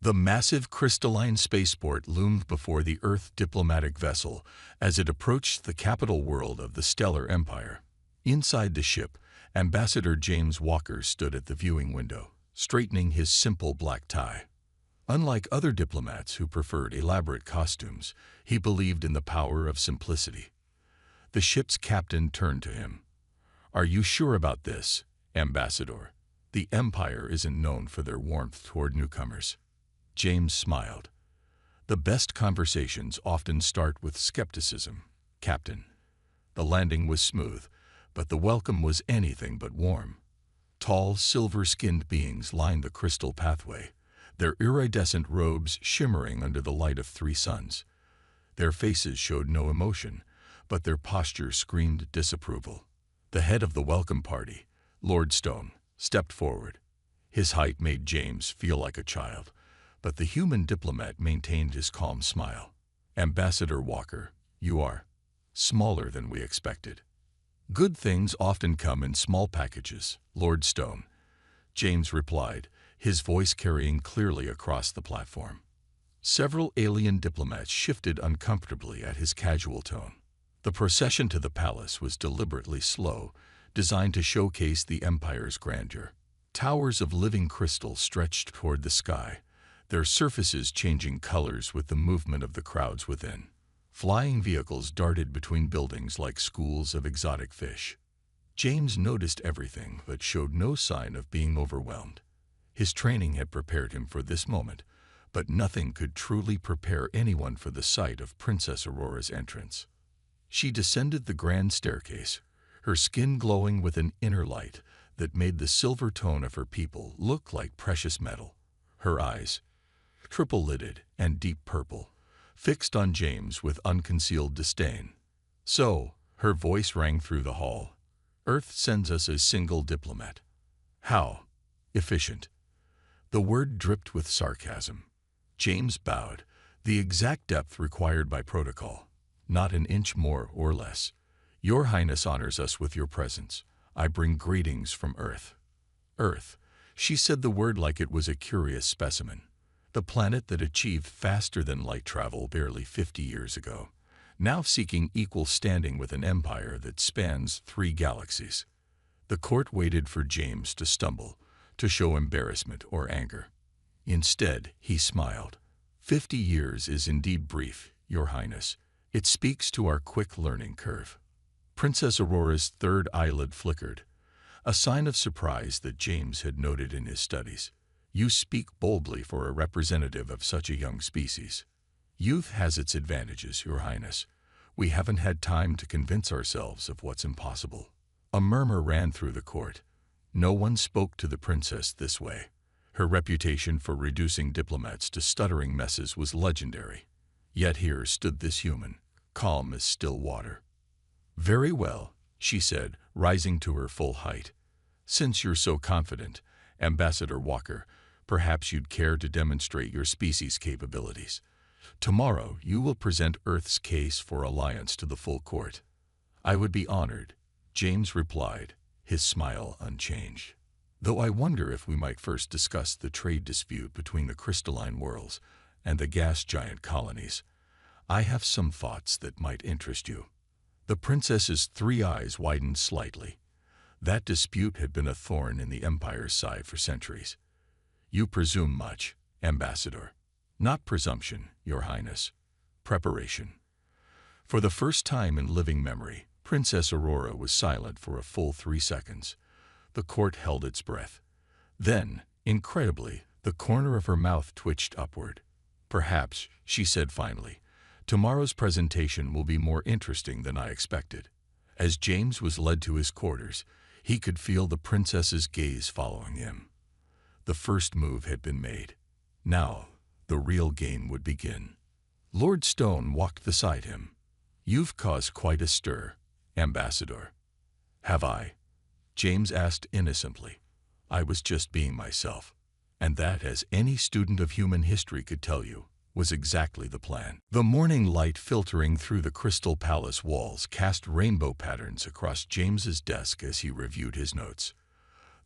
The massive crystalline spaceport loomed before the Earth diplomatic vessel as it approached the capital world of the Stellar Empire. Inside the ship, Ambassador James Walker stood at the viewing window, straightening his simple black tie. Unlike other diplomats who preferred elaborate costumes, he believed in the power of simplicity. The ship's captain turned to him. "Are you sure about this, Ambassador? The Empire isn't known for their warmth toward newcomers." James smiled. "The best conversations often start with skepticism, Captain." The landing was smooth, but the welcome was anything but warm. Tall, silver-skinned beings lined the crystal pathway, their iridescent robes shimmering under the light of 3 suns. Their faces showed no emotion, but their posture screamed disapproval. The head of the welcome party, Lord Stone, stepped forward. His height made James feel like a child, but the human diplomat maintained his calm smile. "Ambassador Walker, you are smaller than we expected." "Good things often come in small packages, Lord Stone," James replied, his voice carrying clearly across the platform. Several alien diplomats shifted uncomfortably at his casual tone. The procession to the palace was deliberately slow, designed to showcase the Empire's grandeur. Towers of living crystal stretched toward the sky, their surfaces changing colors with the movement of the crowds within. Flying vehicles darted between buildings like schools of exotic fish. James noticed everything but showed no sign of being overwhelmed. His training had prepared him for this moment, but nothing could truly prepare anyone for the sight of Princess Aurora's entrance. She descended the grand staircase, her skin glowing with an inner light that made the silver tone of her people look like precious metal. Her eyes, triple-lidded and deep purple, fixed on James with unconcealed disdain. "So," her voice rang through the hall, "Earth sends us a single diplomat. How efficient." The word dripped with sarcasm. James bowed, the exact depth required by protocol, not an inch more or less. "Your Highness honors us with your presence. I bring greetings from Earth." Earth. She said the word like it was a curious specimen. The planet that achieved faster-than-light travel barely 50 years ago, now seeking equal standing with an empire that spans 3 galaxies. The court waited for James to stumble, to show embarrassment or anger. Instead, he smiled. 50 years is indeed brief, Your Highness. It speaks to our quick learning curve." Princess Aurora's third eyelid flickered, a sign of surprise that James had noted in his studies. "You speak boldly for a representative of such a young species." "Youth has its advantages, Your Highness. We haven't had time to convince ourselves of what's impossible." A murmur ran through the court. No one spoke to the princess this way. Her reputation for reducing diplomats to stuttering messes was legendary. Yet here stood this human, calm as still water. "Very well," she said, rising to her full height. "Since you're so confident, Ambassador Walker, perhaps you'd care to demonstrate your species' capabilities. Tomorrow you will present Earth's case for alliance to the full court." "I would be honored," James replied, his smile unchanged. "Though I wonder if we might first discuss the trade dispute between the crystalline worlds and the gas giant colonies. I have some thoughts that might interest you." The princess's 3 eyes widened slightly. That dispute had been a thorn in the Empire's side for centuries. "You presume much, Ambassador." "Not presumption, Your Highness. Preparation." For the first time in living memory, Princess Aurora was silent for a full 3 seconds. The court held its breath. Then, incredibly, the corner of her mouth twitched upward. "Perhaps," she said finally, "tomorrow's presentation will be more interesting than I expected." As James was led to his quarters, he could feel the princess's gaze following him. The first move had been made. Now, the real game would begin. Lord Stone walked beside him. "You've caused quite a stir, Ambassador." "Have I?" James asked innocently. "I was just being myself. And that, as any student of human history could tell you, was exactly the plan." The morning light filtering through the crystal palace walls cast rainbow patterns across James's desk as he reviewed his notes.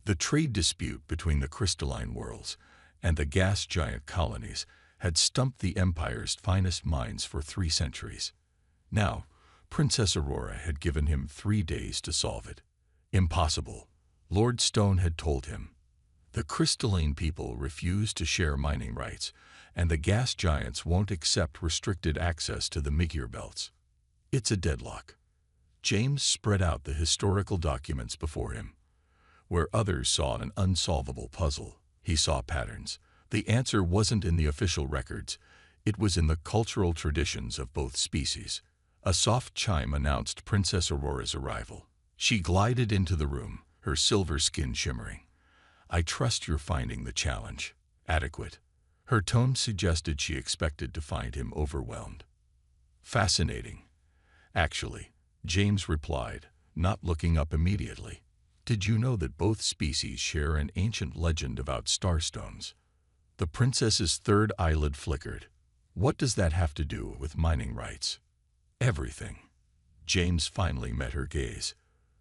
The trade dispute between the crystalline worlds and the gas giant colonies had stumped the Empire's finest minds for 3 centuries. Now, Princess Aurora had given him 3 days to solve it. Impossible, Lord Stone had told him. The crystalline people refuse to share mining rights, and the gas giants won't accept restricted access to the meteor belts. It's a deadlock. James spread out the historical documents before him. Where others saw an unsolvable puzzle, he saw patterns. The answer wasn't in the official records. It was in the cultural traditions of both species. A soft chime announced Princess Aurora's arrival. She glided into the room, her silver skin shimmering. "I trust you're finding the challenge adequate." Her tone suggested she expected to find him overwhelmed. "Fascinating, actually," James replied, not looking up immediately. "Did you know that both species share an ancient legend about starstones?" The princess's third eyelid flickered. "What does that have to do with mining rights?" "Everything." James finally met her gaze.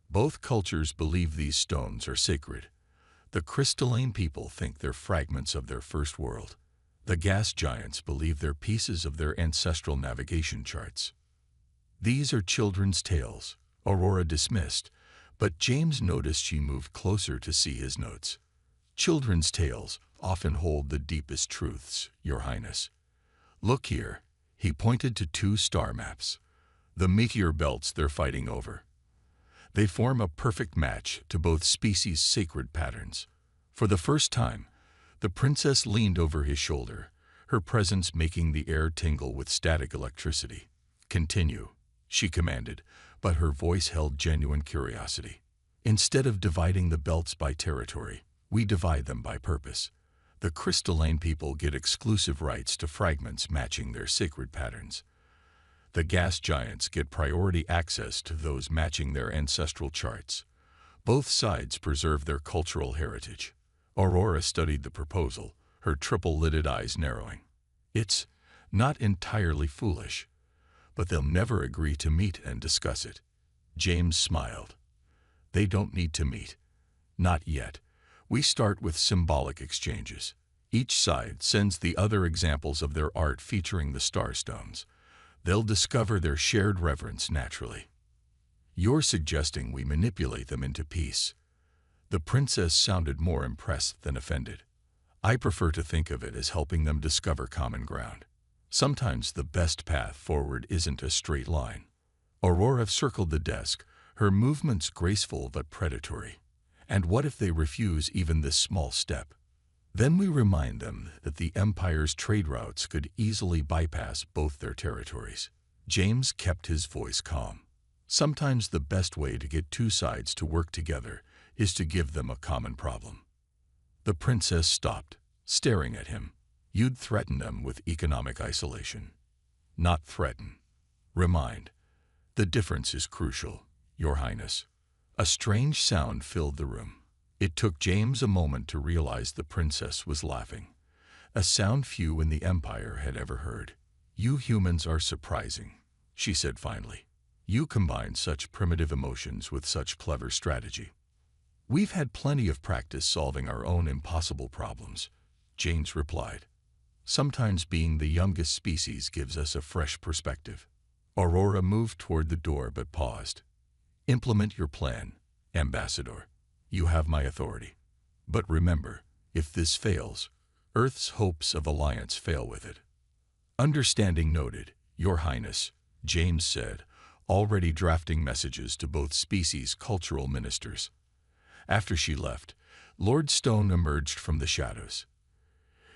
"Both cultures believe these stones are sacred. The crystalline people think they're fragments of their first world. The gas giants believe they're pieces of their ancestral navigation charts." "These are children's tales," Aurora dismissed, but James noticed she moved closer to see his notes. "Children's tales often hold the deepest truths, Your Highness. Look here." He pointed to 2 star maps. "The meteor belts they're fighting over. They form a perfect match to both species' sacred patterns." For the first time, the princess leaned over his shoulder, her presence making the air tingle with static electricity. "Continue," she commanded, but her voice held genuine curiosity. "Instead of dividing the belts by territory, we divide them by purpose. The crystalline people get exclusive rights to fragments matching their sacred patterns. The gas giants get priority access to those matching their ancestral charts. Both sides preserve their cultural heritage." Aurora studied the proposal, her triple-lidded eyes narrowing. "It's not entirely foolish, but they'll never agree to meet and discuss it." James smiled. "They don't need to meet. Not yet. We start with symbolic exchanges. Each side sends the other examples of their art featuring the starstones. They'll discover their shared reverence naturally." "You're suggesting we manipulate them into peace." The princess sounded more impressed than offended. "I prefer to think of it as helping them discover common ground. Sometimes the best path forward isn't a straight line." Aurora circled the desk, her movements graceful but predatory. "And what if they refuse even this small step? Then we remind them that the Empire's trade routes could easily bypass both their territories." James kept his voice calm. "Sometimes the best way to get 2 sides to work together is to give them a common problem." The princess stopped, staring at him. "You'd threaten them with economic isolation." "Not threaten. Remind. The difference is crucial, Your Highness." A strange sound filled the room. It took James a moment to realize the princess was laughing, a sound few in the Empire had ever heard. "You humans are surprising," she said finally. "You combine such primitive emotions with such clever strategy." "We've had plenty of practice solving our own impossible problems," James replied. "Sometimes being the youngest species gives us a fresh perspective." Aurora moved toward the door but paused. "Implement your plan, Ambassador. You have my authority. But remember, if this fails, Earth's hopes of alliance fail with it." "Understanding noted, Your Highness," James said, already drafting messages to both species' cultural ministers. After she left, Lord Stone emerged from the shadows.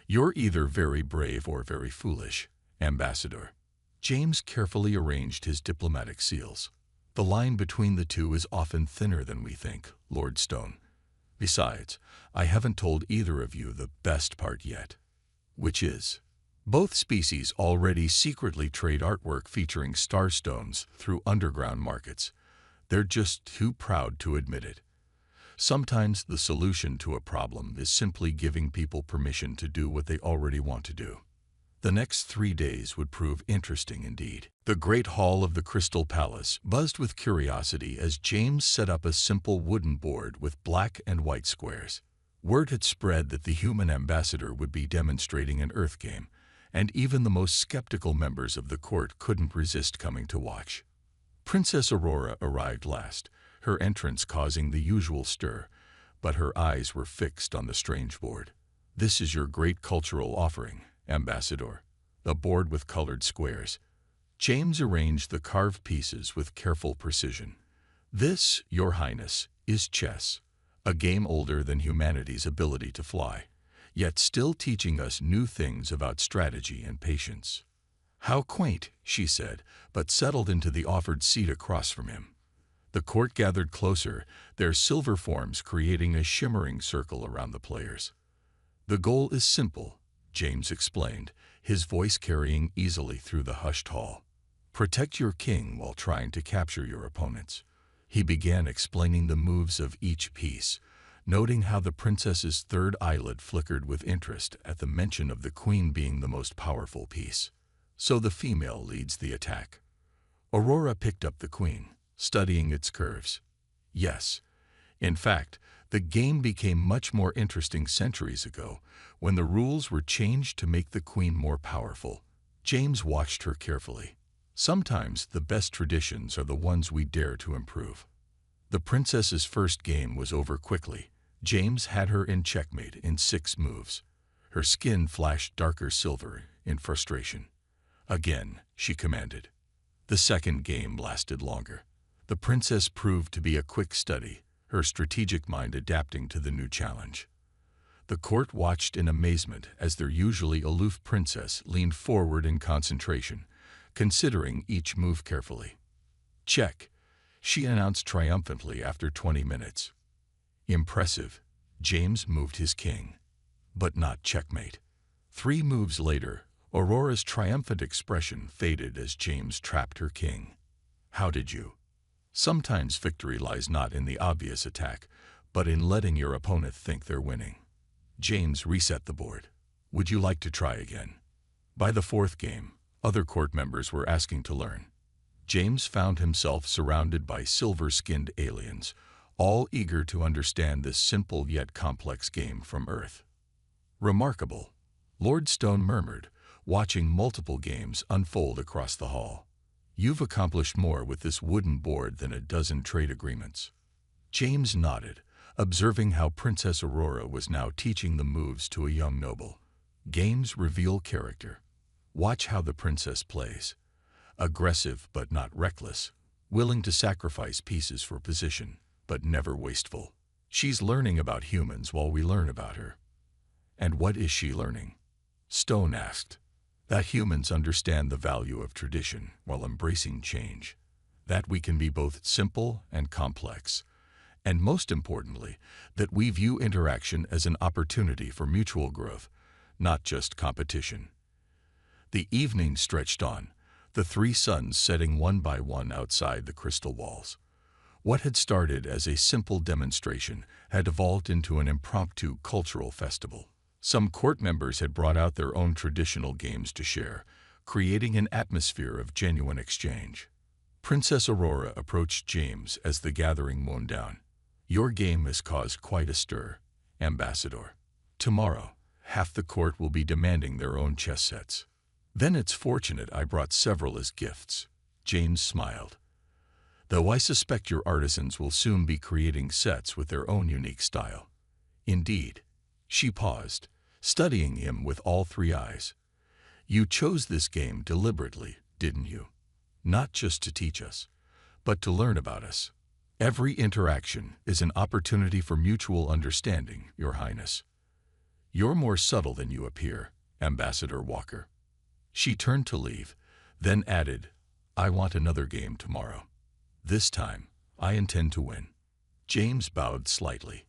"You're either very brave or very foolish, Ambassador." James carefully arranged his diplomatic seals. "The line between the two is often thinner than we think, Lord Stone. Besides, I haven't told either of you the best part yet." "Which is?" "Both species already secretly trade artwork featuring starstones through underground markets. They're just too proud to admit it. Sometimes the solution to a problem is simply giving people permission to do what they already want to do." The next 3 days would prove interesting indeed. The great hall of the Crystal Palace buzzed with curiosity as James set up a simple wooden board with black and white squares. Word had spread that the human ambassador would be demonstrating an Earth game, and even the most skeptical members of the court couldn't resist coming to watch. Princess Aurora arrived last, her entrance causing the usual stir, but her eyes were fixed on the strange board. "This is your great cultural offering, Ambassador." A board with colored squares. James arranged the carved pieces with careful precision. "This, Your Highness, is chess, a game older than humanity's ability to fly, yet still teaching us new things about strategy and patience." "How quaint," she said, but settled into the offered seat across from him. The court gathered closer, their silver forms creating a shimmering circle around the players. "The goal is simple," James explained, his voice carrying easily through the hushed hall. "Protect your king while trying to capture your opponents." He began explaining the moves of each piece, noting how the princess's third eyelid flickered with interest at the mention of the queen being the most powerful piece. "So the female leads the attack." Aurora picked up the queen, studying its curves. "Yes. In fact, the game became much more interesting centuries ago, when the rules were changed to make the queen more powerful." James watched her carefully. "Sometimes the best traditions are the ones we dare to improve." The princess's first game was over quickly. James had her in checkmate in 6 moves. Her skin flashed darker silver in frustration. "Again," she commanded. The second game lasted longer. The princess proved to be a quick study, her strategic mind adapting to the new challenge. The court watched in amazement as their usually aloof princess leaned forward in concentration, considering each move carefully. "Check," she announced triumphantly after 20 minutes. "Impressive." James moved his king. But not checkmate. 3 moves later, Aurora's triumphant expression faded as James trapped her king. "How did you?" Sometimes victory lies not in the obvious attack, but in letting your opponent think they're winning. James reset the board. "Would you like to try again?" By the 4th game, other court members were asking to learn. James found himself surrounded by silver-skinned aliens, all eager to understand this simple yet complex game from Earth. "Remarkable," Lord Stone murmured, watching multiple games unfold across the hall. "You've accomplished more with this wooden board than a dozen trade agreements." James nodded, observing how Princess Aurora was now teaching the moves to a young noble. Games reveal character. Watch how the princess plays. Aggressive but not reckless, willing to sacrifice pieces for position, but never wasteful. She's learning about humans while we learn about her. "And what is she learning?" Stone asked. "That humans understand the value of tradition while embracing change. That we can be both simple and complex. And most importantly, that we view interaction as an opportunity for mutual growth, not just competition." The evening stretched on, the 3 suns setting one by one outside the crystal walls. What had started as a simple demonstration had evolved into an impromptu cultural festival. Some court members had brought out their own traditional games to share, creating an atmosphere of genuine exchange. Princess Aurora approached James as the gathering wound down. "Your game has caused quite a stir, Ambassador. Tomorrow, half the court will be demanding their own chess sets." "Then it's fortunate I brought several as gifts," James smiled. "Though I suspect your artisans will soon be creating sets with their own unique style." "Indeed." She paused, studying him with all 3 eyes. "You chose this game deliberately, didn't you? Not just to teach us, but to learn about us. Every interaction is an opportunity for mutual understanding, Your Highness. You're more subtle than you appear, Ambassador Walker." She turned to leave, then added, "I want another game tomorrow. This time, I intend to win." James bowed slightly.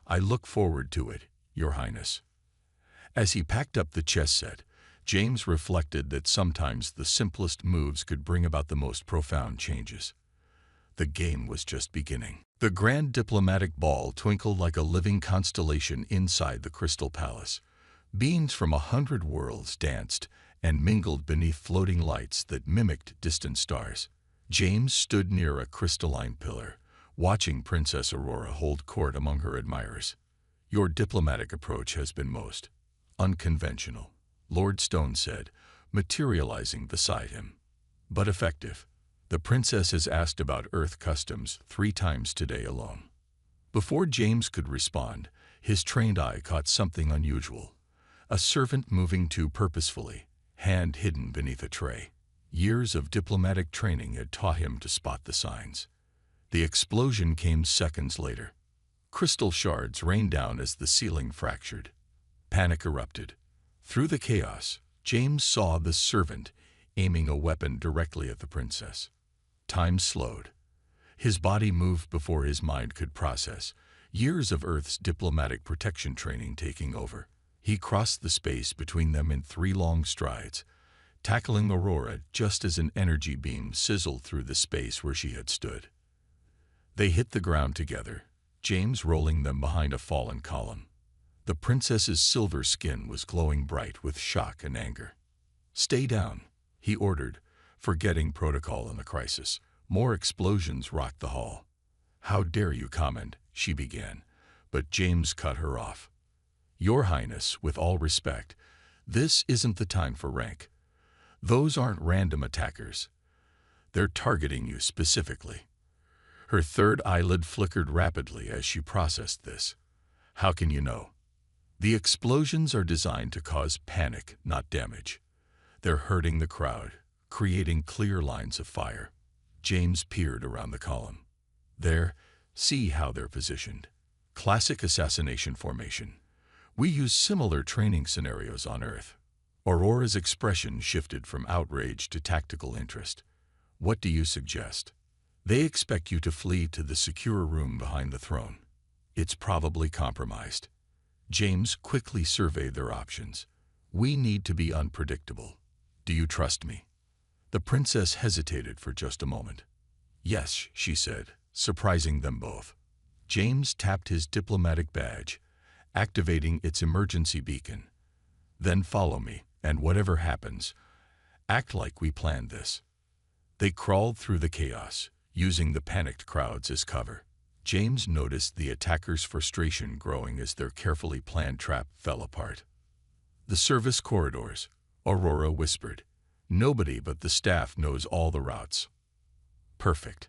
"I look forward to it, Your Highness." As he packed up the chess set, James reflected that sometimes the simplest moves could bring about the most profound changes. The game was just beginning. The grand diplomatic ball twinkled like a living constellation inside the Crystal Palace. Beings from 100 worlds danced and mingled beneath floating lights that mimicked distant stars. James stood near a crystalline pillar, watching Princess Aurora hold court among her admirers. Your diplomatic approach has been most unconventional, Lord Stone said, materializing beside him. But effective. The princess has asked about Earth customs 3 times today alone. Before James could respond, his trained eye caught something unusual. A servant moving too purposefully, hand hidden beneath a tray. Years of diplomatic training had taught him to spot the signs. The explosion came seconds later. Crystal shards rained down as the ceiling fractured. Panic erupted. Through the chaos, James saw the servant aiming a weapon directly at the princess. Time slowed. His body moved before his mind could process, years of Earth's diplomatic protection training taking over. He crossed the space between them in 3 long strides, tackling Aurora just as an energy beam sizzled through the space where she had stood. They hit the ground together, James rolling them behind a fallen column. The princess's silver skin was glowing bright with shock and anger. "Stay down," he ordered, forgetting protocol in the crisis. More explosions rocked the hall. "How dare you comment," she began, but James cut her off. "Your Highness, with all respect, this isn't the time for rank. Those aren't random attackers. They're targeting you specifically." Her third eyelid flickered rapidly as she processed this. "How can you know?" "The explosions are designed to cause panic, not damage. They're hurting the crowd, creating clear lines of fire." James peered around the column. "There, see how they're positioned. Classic assassination formation. We use similar training scenarios on Earth." Aurora's expression shifted from outrage to tactical interest. "What do you suggest?" "They expect you to flee to the secure room behind the throne. It's probably compromised." James quickly surveyed their options. "We need to be unpredictable. Do you trust me?" The princess hesitated for just a moment. "Yes," she said, surprising them both. James tapped his diplomatic badge, activating its emergency beacon. "Then follow me, and whatever happens, act like we planned this." They crawled through the chaos, using the panicked crowds as cover. James noticed the attackers' frustration growing as their carefully planned trap fell apart. "The service corridors," Aurora whispered. "Nobody but the staff knows all the routes." "Perfect."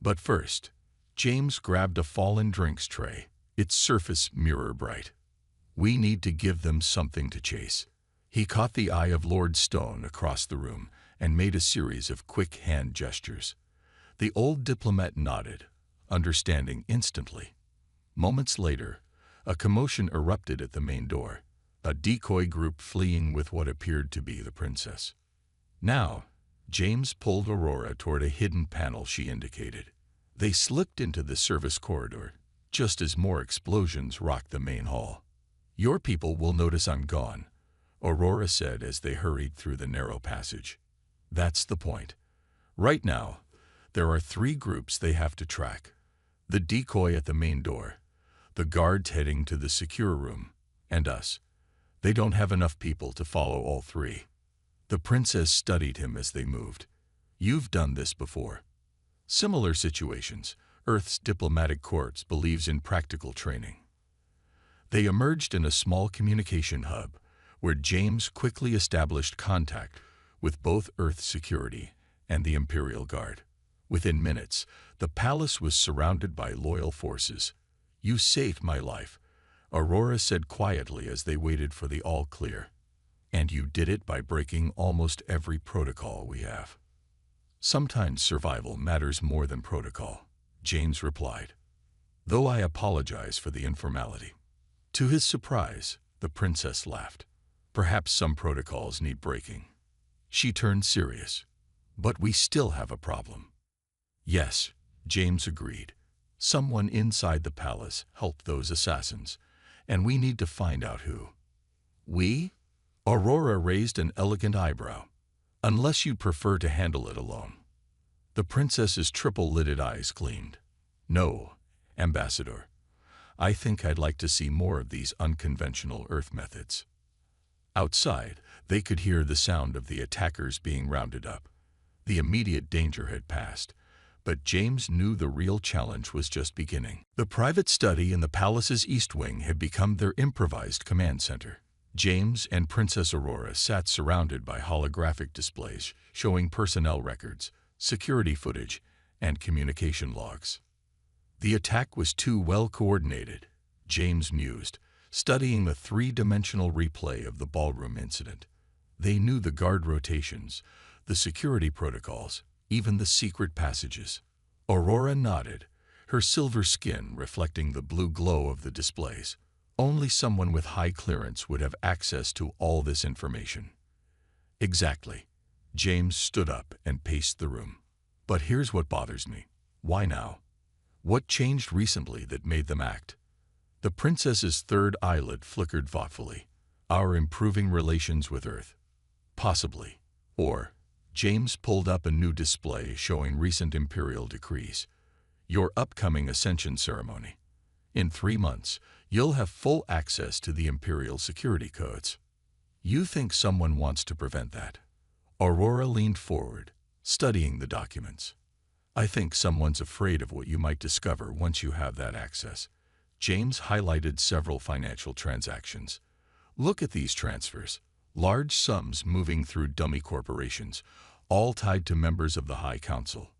But first, James grabbed a fallen drinks tray, its surface mirror bright. "We need to give them something to chase." He caught the eye of Lord Stone across the room and made a series of quick hand gestures. The old diplomat nodded, understanding instantly. Moments later, a commotion erupted at the main door, a decoy group fleeing with what appeared to be the princess. "Now," James pulled Aurora toward a hidden panel she indicated. They slipped into the service corridor, just as more explosions rocked the main hall. "Your people will notice I'm gone," Aurora said as they hurried through the narrow passage. "That's the point. Right now, there are 3 groups they have to track. The decoy at the main door, the guards heading to the secure room, and us. They don't have enough people to follow all 3. The princess studied him as they moved. "You've done this before." Similar situations, Earth's diplomatic corps believes in practical training. They emerged in a small communication hub, where James quickly established contact with both Earth security and the Imperial Guard. Within minutes, the palace was surrounded by loyal forces. "You saved my life," Aurora said quietly as they waited for the all-clear. "And you did it by breaking almost every protocol we have." "Sometimes survival matters more than protocol," James replied, "though I apologize for the informality." To his surprise, the princess laughed. "Perhaps some protocols need breaking." She turned serious. "But we still have a problem." "Yes," James agreed. "Someone inside the palace helped those assassins, and we need to find out who." "We?" Aurora raised an elegant eyebrow. "Unless you'd prefer to handle it alone." The princess's triple-lidded eyes gleamed. "No, Ambassador. I think I'd like to see more of these unconventional Earth methods." Outside, they could hear the sound of the attackers being rounded up. The immediate danger had passed, But James knew the real challenge was just beginning. The private study in the palace's East Wing had become their improvised command center. James and Princess Aurora sat surrounded by holographic displays showing personnel records, security footage, and communication logs. The attack was too well coordinated, James mused, studying the three-dimensional replay of the ballroom incident. They knew the guard rotations, the security protocols, even the secret passages. Aurora nodded, her silver skin reflecting the blue glow of the displays. Only someone with high clearance would have access to all this information. Exactly. James stood up and paced the room. But here's what bothers me. Why now? What changed recently that made them act? The princess's third eyelid flickered thoughtfully. Our improving relations with Earth. Possibly. Or, James pulled up a new display showing recent imperial decrees. Your upcoming ascension ceremony. In 3 months, you'll have full access to the imperial security codes. You think someone wants to prevent that? Aurora leaned forward, studying the documents. I think someone's afraid of what you might discover once you have that access. James highlighted several financial transactions. Look at these transfers. Large sums moving through dummy corporations, all tied to members of the High Council.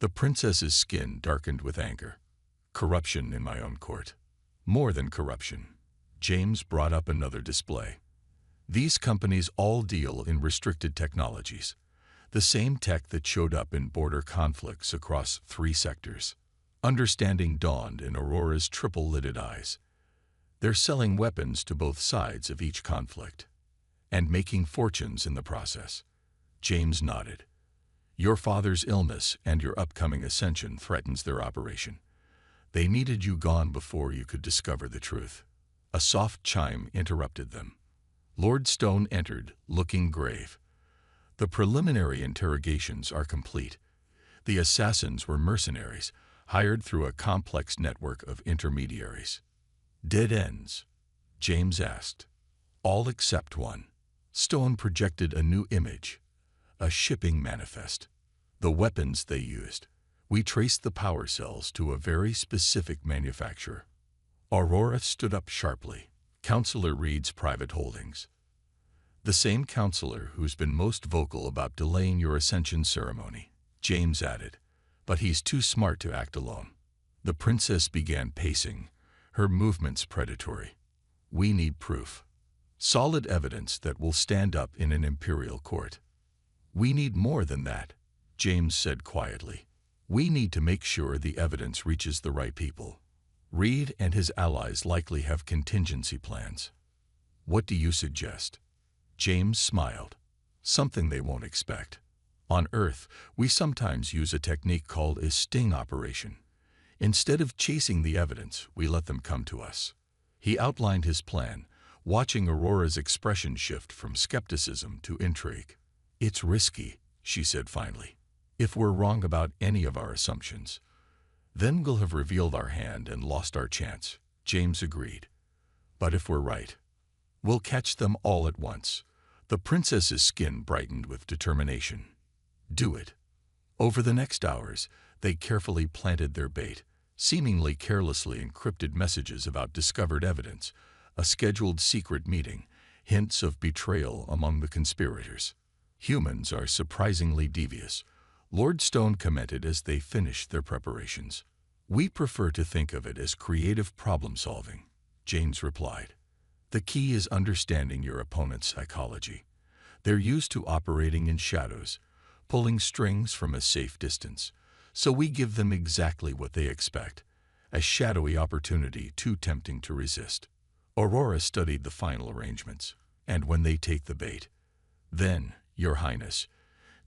The princess's skin darkened with anger. Corruption in my own court. More than corruption. James brought up another display. These companies all deal in restricted technologies. The same tech that showed up in border conflicts across 3 sectors. Understanding dawned in Aurora's triple-lidded eyes. They're selling weapons to both sides of each conflict. And making fortunes in the process. James nodded. Your father's illness and your upcoming ascension threatens their operation. They needed you gone before you could discover the truth. A soft chime interrupted them. Lord Stone entered, looking grave. The preliminary interrogations are complete. The assassins were mercenaries, hired through a complex network of intermediaries. Dead ends? James asked. All except one. Stone projected a new image, a shipping manifest. The weapons they used. We traced the power cells to a very specific manufacturer. Aurora stood up sharply. Counselor Reed's private holdings. The same counselor who's been most vocal about delaying your ascension ceremony, James added. But he's too smart to act alone. The princess began pacing, her movements predatory. We need proof. Solid evidence that will stand up in an imperial court. We need more than that, James said quietly. We need to make sure the evidence reaches the right people. Reed and his allies likely have contingency plans. What do you suggest? James smiled. Something they won't expect. On Earth, we sometimes use a technique called a sting operation. Instead of chasing the evidence, we let them come to us. He outlined his plan, watching Aurora's expression shift from skepticism to intrigue. It's risky, she said finally. If we're wrong about any of our assumptions, then we'll have revealed our hand and lost our chance, James agreed. But if we're right, we'll catch them all at once. The princess's skin brightened with determination. Do it. Over the next hours, they carefully planted their bait, seemingly carelessly encrypted messages about discovered evidence, a scheduled secret meeting, hints of betrayal among the conspirators. Humans are surprisingly devious, Lord Stone commented as they finished their preparations. We prefer to think of it as creative problem-solving, James replied. The key is understanding your opponent's psychology. They're used to operating in shadows, pulling strings from a safe distance, so we give them exactly what they expect, a shadowy opportunity too tempting to resist. Aurora studied the final arrangements, and when they take the bait, then, Your Highness,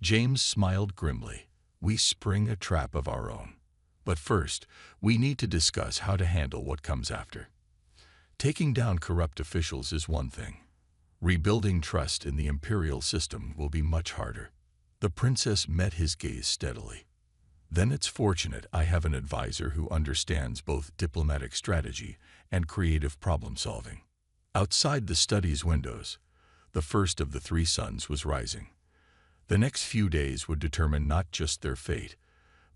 James smiled grimly, we spring a trap of our own. But first, we need to discuss how to handle what comes after. Taking down corrupt officials is one thing. Rebuilding trust in the imperial system will be much harder. The princess met his gaze steadily. Then it's fortunate I have an advisor who understands both diplomatic strategy and creative problem-solving. Outside the study's windows, the first of the 3 suns was rising. The next few days would determine not just their fate,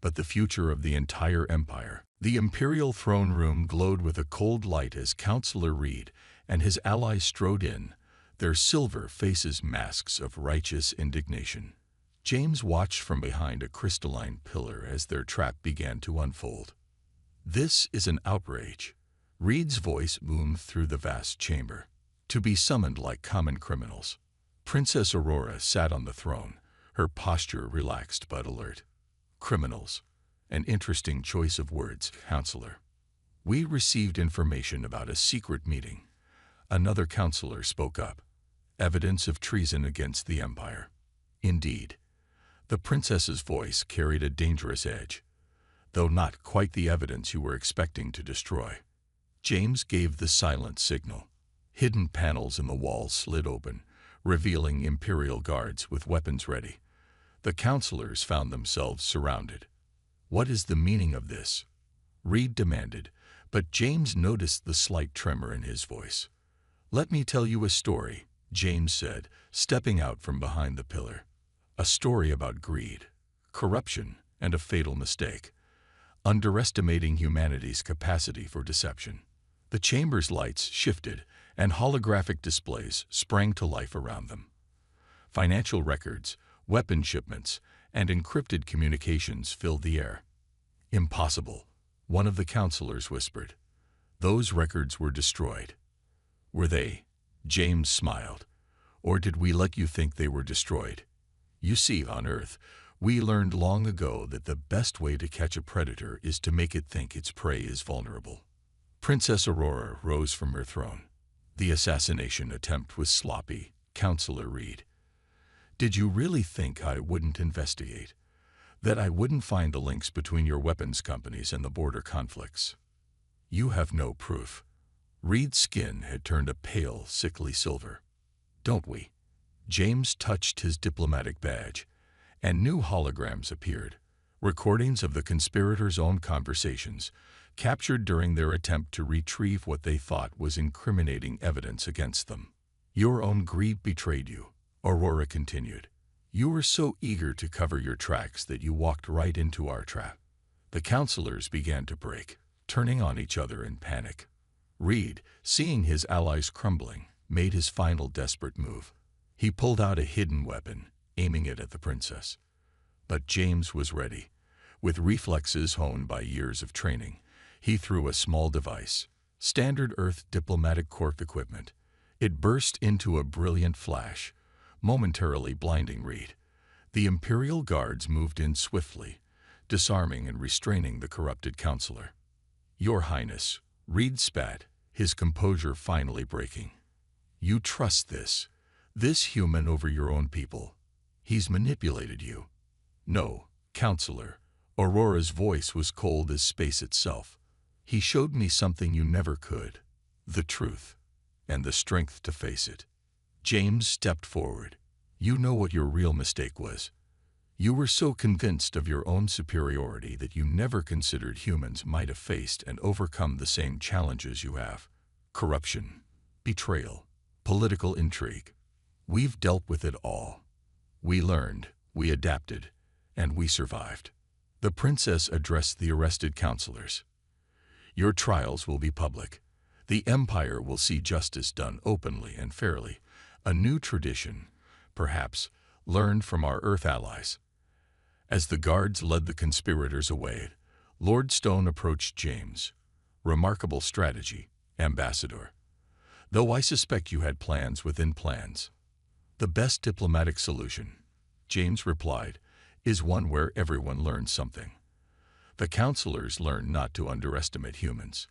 but the future of the entire empire. The imperial throne room glowed with a cold light as Counselor Reed and his allies strode in, their silver faces masks of righteous indignation. James watched from behind a crystalline pillar as their trap began to unfold. "This is an outrage," Reed's voice boomed through the vast chamber. "To be summoned like common criminals." Princess Aurora sat on the throne, her posture relaxed but alert. "Criminals. An interesting choice of words, Counselor. We received information about a secret meeting." Another counselor spoke up. "Evidence of treason against the Empire." "Indeed." The princess's voice carried a dangerous edge, though not quite the evidence you were expecting to destroy. James gave the silent signal. Hidden panels in the walls slid open, revealing Imperial guards with weapons ready. The counselors found themselves surrounded. "What is the meaning of this?" Reed demanded, but James noticed the slight tremor in his voice. "Let me tell you a story," James said, stepping out from behind the pillar. "A story about greed, corruption, and a fatal mistake, underestimating humanity's capacity for deception." The chamber's lights shifted, and holographic displays sprang to life around them. Financial records, weapon shipments, and encrypted communications filled the air. "Impossible," one of the counselors whispered. "Those records were destroyed." "Were they?" James smiled. "Or did we let you think they were destroyed? You see, on Earth, we learned long ago that the best way to catch a predator is to make it think its prey is vulnerable." Princess Aurora rose from her throne. "The assassination attempt was sloppy, Counselor Reed. Did you really think I wouldn't investigate? That I wouldn't find the links between your weapons companies and the border conflicts? You have no proof." Reed's skin had turned a pale, sickly silver. "Don't we?" James touched his diplomatic badge, and new holograms appeared, recordings of the conspirators' own conversations, captured during their attempt to retrieve what they thought was incriminating evidence against them. "Your own greed betrayed you," Aurora continued. "You were so eager to cover your tracks that you walked right into our trap." The counselors began to break, turning on each other in panic. Reed, seeing his allies crumbling, made his final desperate move. He pulled out a hidden weapon, aiming it at the princess. But James was ready. With reflexes honed by years of training, he threw a small device, standard Earth diplomatic corp equipment. It burst into a brilliant flash, momentarily blinding Reed. The Imperial guards moved in swiftly, disarming and restraining the corrupted counselor. "Your Highness," Reed spat, his composure finally breaking. "You trust this human over your own people. He's manipulated you." "No, Counselor." Aurora's voice was cold as space itself. "He showed me something you never could. The truth. And the strength to face it." James stepped forward. "You know what your real mistake was. You were so convinced of your own superiority that you never considered humans might have faced and overcome the same challenges you have. Corruption, betrayal, political intrigue. We've dealt with it all. We learned, we adapted, and we survived." The princess addressed the arrested counselors. "Your trials will be public. The Empire will see justice done openly and fairly. A new tradition, perhaps, learned from our Earth allies." As the guards led the conspirators away, Lord Stone approached James. "Remarkable strategy, Ambassador. Though I suspect you had plans within plans." "The best diplomatic solution," James replied, "is one where everyone learns something. The counselors learned not to underestimate humans.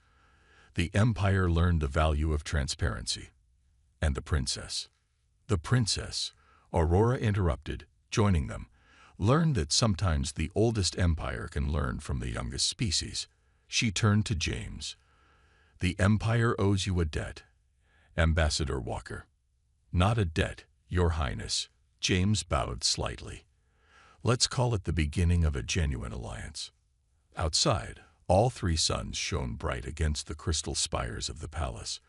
The Empire learned the value of transparency. And the princess." The princess, Aurora interrupted, joining them, learned that sometimes the oldest empire can learn from the youngest species. She turned to James. "The Empire owes you a debt, Ambassador Walker." "Not a debt, Your Highness." James bowed slightly. "Let's call it the beginning of a genuine alliance." Outside, all three suns shone bright against the crystal spires of the palace.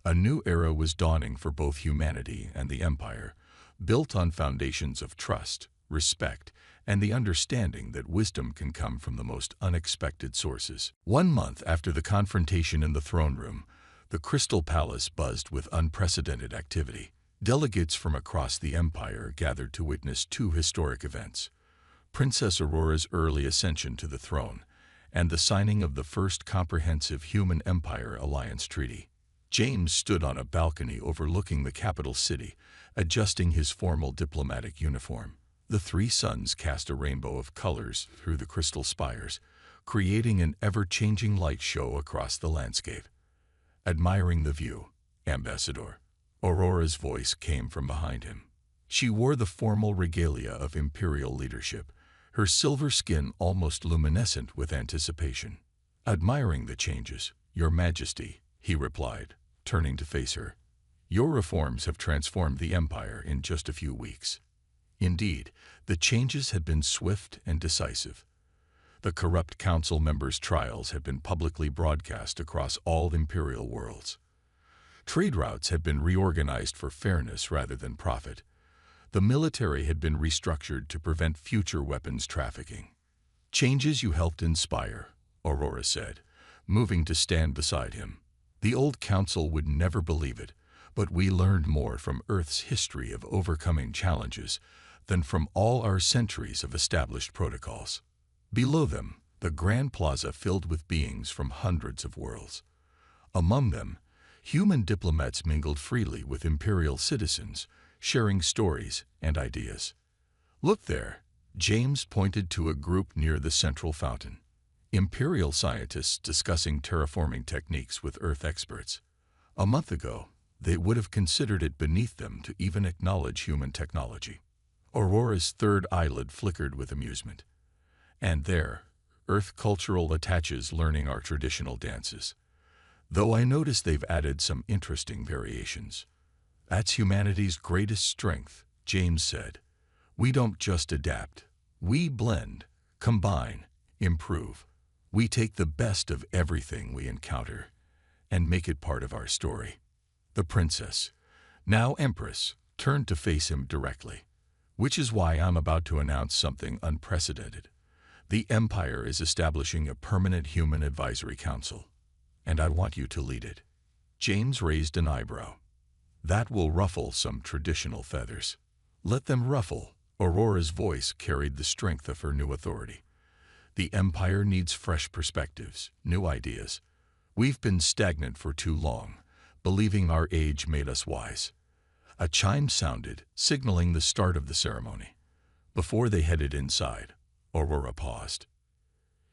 A new era was dawning for both humanity and the Empire, built on foundations of trust, respect, and the understanding that wisdom can come from the most unexpected sources. 1 month after the confrontation in the throne room, the Crystal Palace buzzed with unprecedented activity. Delegates from across the empire gathered to witness 2 historic events: Princess Aurora's early ascension to the throne and the signing of the first comprehensive Human-Empire Alliance treaty. James stood on a balcony overlooking the capital city, adjusting his formal diplomatic uniform. The 3 suns cast a rainbow of colors through the crystal spires, creating an ever-changing light show across the landscape. Admiring the view, Ambassador. Aurora's voice came from behind him. She wore the formal regalia of imperial leadership, her silver skin almost luminescent with anticipation. Admiring the changes, Your Majesty, he replied, turning to face her. Your reforms have transformed the empire in just a few weeks. Indeed, the changes had been swift and decisive. The corrupt council members' trials had been publicly broadcast across all imperial worlds. Trade routes had been reorganized for fairness rather than profit. The military had been restructured to prevent future weapons trafficking. Changes you helped inspire, Aurora said, moving to stand beside him. The old council would never believe it, but we learned more from Earth's history of overcoming challenges than from all our centuries of established protocols. Below them, the Grand Plaza filled with beings from hundreds of worlds. Among them, human diplomats mingled freely with imperial citizens, sharing stories and ideas. Look there, James pointed to a group near the central fountain. Imperial scientists discussing terraforming techniques with Earth experts. A month ago, they would have considered it beneath them to even acknowledge human technology. Aurora's third eyelid flickered with amusement. And there, Earth cultural attaches learning our traditional dances. Though I notice they've added some interesting variations. That's humanity's greatest strength, James said. We don't just adapt. We blend, combine, improve. We take the best of everything we encounter and make it part of our story. The princess, now Empress, turned to face him directly. Which is why I'm about to announce something unprecedented. The Empire is establishing a permanent Human Advisory Council, and I want you to lead it. James raised an eyebrow. That will ruffle some traditional feathers. Let them ruffle. Aurora's voice carried the strength of her new authority. The Empire needs fresh perspectives, new ideas. We've been stagnant for too long, believing our age made us wise. A chime sounded, signaling the start of the ceremony. Before they headed inside, Aurora paused.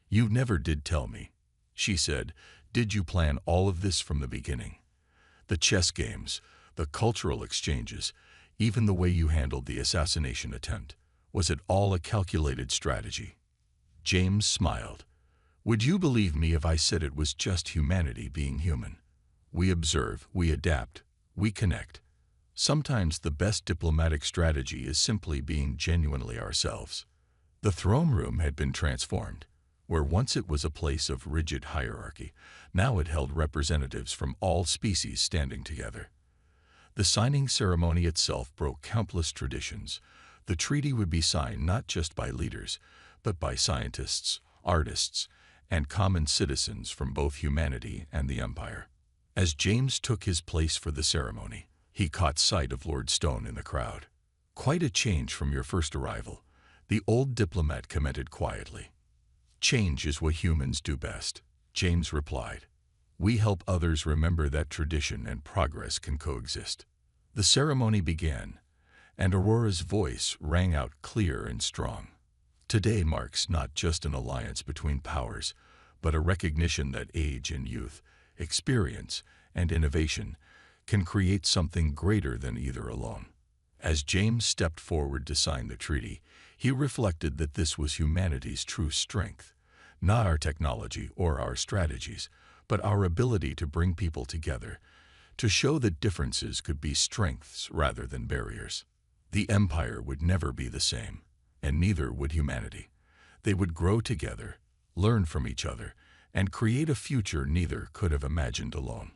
You never did tell me, she said. Did you plan all of this from the beginning? The chess games, the cultural exchanges, even the way you handled the assassination attempt. Was it all a calculated strategy? James smiled. Would you believe me if I said it was just humanity being human? We observe, we adapt, we connect. Sometimes the best diplomatic strategy is simply being genuinely ourselves. The throne room had been transformed. Where once it was a place of rigid hierarchy, now it held representatives from all species standing together. The signing ceremony itself broke countless traditions. The treaty would be signed not just by leaders, but by scientists, artists, and common citizens from both humanity and the Empire. As James took his place for the ceremony, he caught sight of Lord Stone in the crowd. Quite a change from your first arrival, the old diplomat commented quietly. Change is what humans do best, James replied. We help others remember that tradition and progress can coexist. The ceremony began, and Aurora's voice rang out clear and strong. Today marks not just an alliance between powers, but a recognition that age and youth, experience and innovation can create something greater than either alone. As James stepped forward to sign the treaty, he reflected that this was humanity's true strength, not our technology or our strategies, but our ability to bring people together, to show that differences could be strengths rather than barriers. The Empire would never be the same, and neither would humanity. They would grow together, learn from each other, and create a future neither could have imagined alone.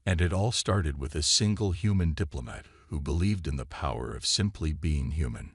And it all started with a single human diplomat who believed in the power of simply being human.